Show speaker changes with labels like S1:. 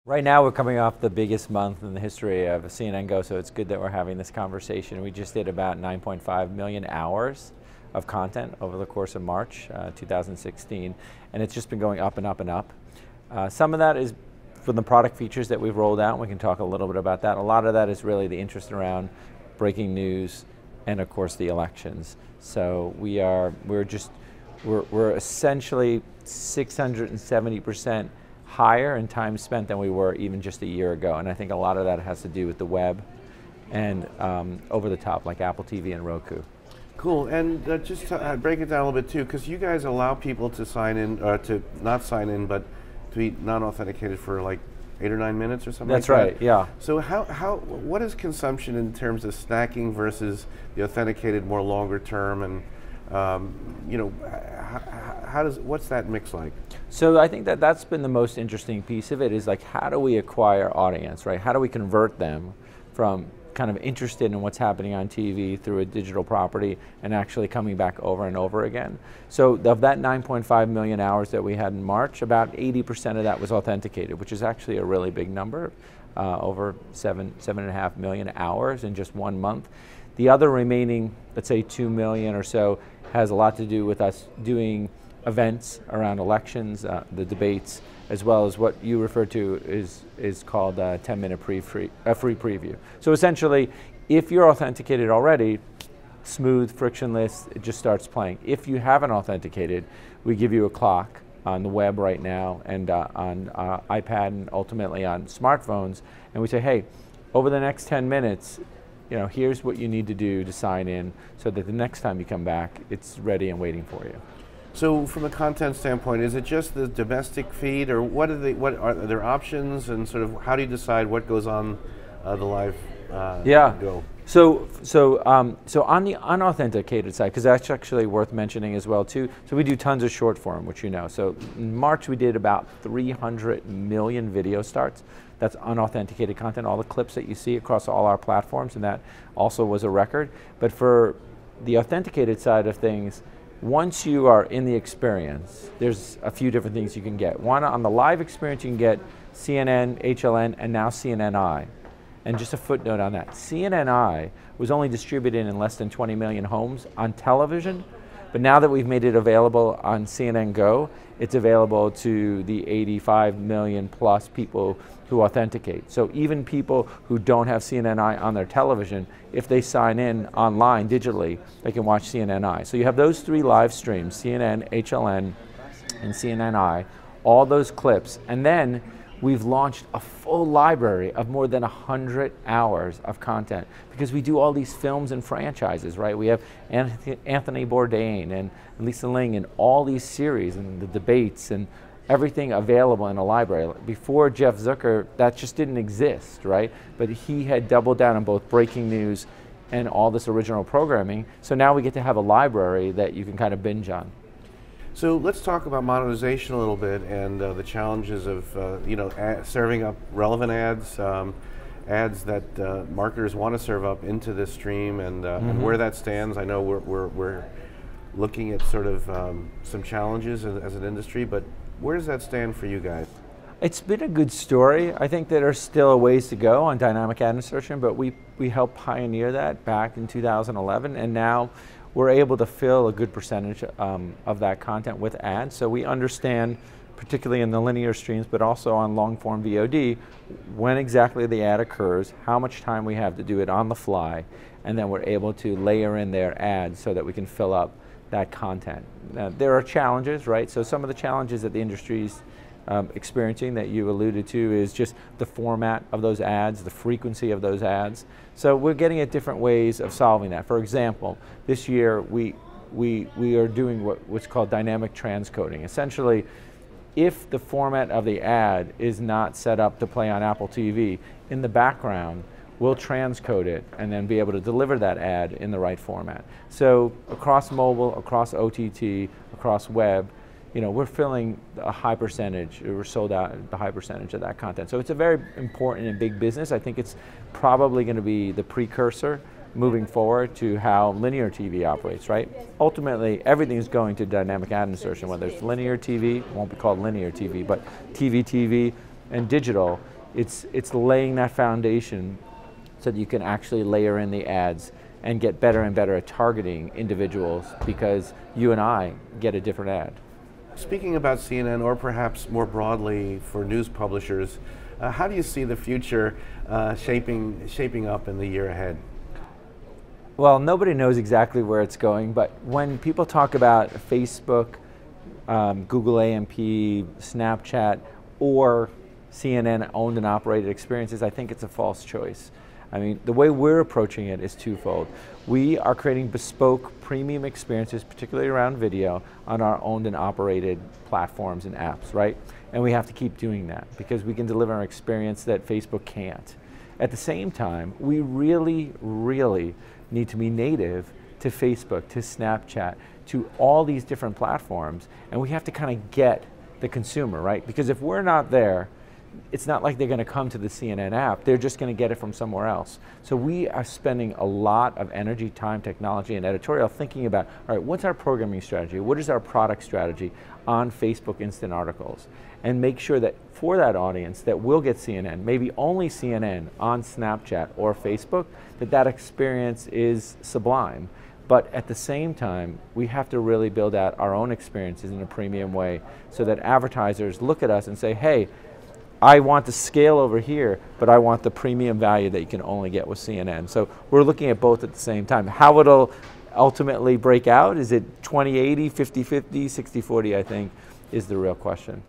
S1: Right now we're coming off the biggest month in the history of CNNgo, so it's good that we're having this conversation. We just did about 9.5 million hours of content over the course of March 2016, and it's just been going up and up and up. Some of that is from the product features that we've rolled out, and we can talk a little bit about that. A lot of that is really the interest around breaking news and of course the elections. So we're essentially 670% higher in time spent than we were even just a year ago, and I think a lot of that has to do with the web and over the top like Apple TV and Roku.
S2: Cool, and just to break it down a little bit too, because you guys allow people to sign in, to not sign in, but to be non-authenticated for like 8 or 9 minutes or something.
S1: That's
S2: like
S1: right,
S2: that.
S1: yeah.
S2: So what is consumption in terms of snacking versus the authenticated more longer term, and what's that mix like?
S1: So I think that's been the most interesting piece of it, is like, how do we acquire audience, right? How do we convert them from kind of interested in what's happening on TV through a digital property and actually coming back over and over again? So of that 9.5 million hours that we had in March, about 80% of that was authenticated, which is actually a really big number, over 7.5 million hours in just 1 month. The other remaining, let's say 2 million or so, has a lot to do with us doing events around elections, the debates, as well as what you refer to is called a 10-minute free preview. So essentially, if you're authenticated already, smooth, frictionless, it just starts playing. If you haven't authenticated, we give you a clock on the web right now and on iPad and ultimately on smartphones, and we say, hey, over the next 10 minutes, here's what you need to do to sign in so that the next time you come back, it's ready and waiting for you.
S2: So from a content standpoint, is it just the domestic feed, or what are there options, and sort of how do you decide what goes on the live go?
S1: So on the unauthenticated side, because that's actually worth mentioning as well too, so we do tons of short form, which you know. So in March we did about 300 million video starts. That's unauthenticated content, all the clips that you see across all our platforms, and that also was a record. But for the authenticated side of things, once you are in the experience, there's a few different things you can get. One, on the live experience, you can get CNN, HLN, and now CNNI. And just a footnote on that, CNNI was only distributed in less than 20 million homes on television, but now that we've made it available on CNNgo, it's available to the 85 million plus people who authenticate. So even people who don't have CNNI on their television, if they sign in online digitally, they can watch CNNI. So you have those 3 live streams, CNN, HLN, and CNNI, all those clips, and then we've launched a full library of more than 100 hours of content, because we do all these films and franchises, right? We have Anthony Bourdain and Lisa Ling and all these series and the debates and everything available in a library. Before Jeff Zucker, that just didn't exist, right? But he had doubled down on both breaking news and all this original programming. So now we get to have a library that you can kind of binge on.
S2: So let's talk about monetization a little bit, and the challenges of serving up relevant ads, ads that marketers want to serve up into this stream, and where that stands. I know we're looking at sort of some challenges as an industry, but where does that stand for you guys?
S1: It's been a good story. I think there's still a ways to go on dynamic ad insertion, but we helped pioneer that back in 2011, and now we're able to fill a good percentage of that content with ads. So we understand, particularly in the linear streams, but also on long form VOD, when exactly the ad occurs, how much time we have to do it on the fly, and then we're able to layer in their ads so that we can fill up that content. There are challenges, right? So some of the challenges that the industry's experiencing that you alluded to is just the format of those ads, the frequency of those ads. So we're getting at different ways of solving that. For example, this year we are doing what's called dynamic transcoding. Essentially, if the format of the ad is not set up to play on Apple TV, in the background, we'll transcode it and then be able to deliver that ad in the right format. So across mobile, across OTT, across web, we're filling a high percentage, we're sold out the high percentage of that content. So it's a very important and big business. I think it's probably going to be the precursor moving forward to how linear TV operates, right? Ultimately, everything is going to dynamic ad insertion, whether it's linear TV, it won't be called linear TV, but TV, and digital. It's laying that foundation so that you can actually layer in the ads and get better and better at targeting individuals, because you and I get a different ad.
S2: Speaking about CNN, or perhaps more broadly for news publishers, how do you see the future shaping up in the year ahead?
S1: Well, nobody knows exactly where it's going, but when people talk about Facebook, Google AMP, Snapchat, or CNN owned and operated experiences, I think it's a false choice. I mean, the way we're approaching it is twofold. We are creating bespoke premium experiences, particularly around video, on our owned and operated platforms and apps, right? And we have to keep doing that because we can deliver an experience that Facebook can't. At the same time, we really, really need to be native to Facebook, to Snapchat, to all these different platforms, and we have to kind of get the consumer, right? Because if we're not there, it's not like they're going to come to the CNN app, they're just going to get it from somewhere else. So we are spending a lot of energy, time, technology, and editorial thinking about, all right, what's our programming strategy? What is our product strategy on Facebook Instant Articles? And make sure that for that audience that will get CNN, maybe only CNN on Snapchat or Facebook, that experience is sublime. But at the same time, we have to really build out our own experiences in a premium way so that advertisers look at us and say, hey, I want the scale over here, but I want the premium value that you can only get with CNN. So we're looking at both at the same time. How it'll ultimately break out, is it 20/80, 50/50, 60/40, I think, is the real question.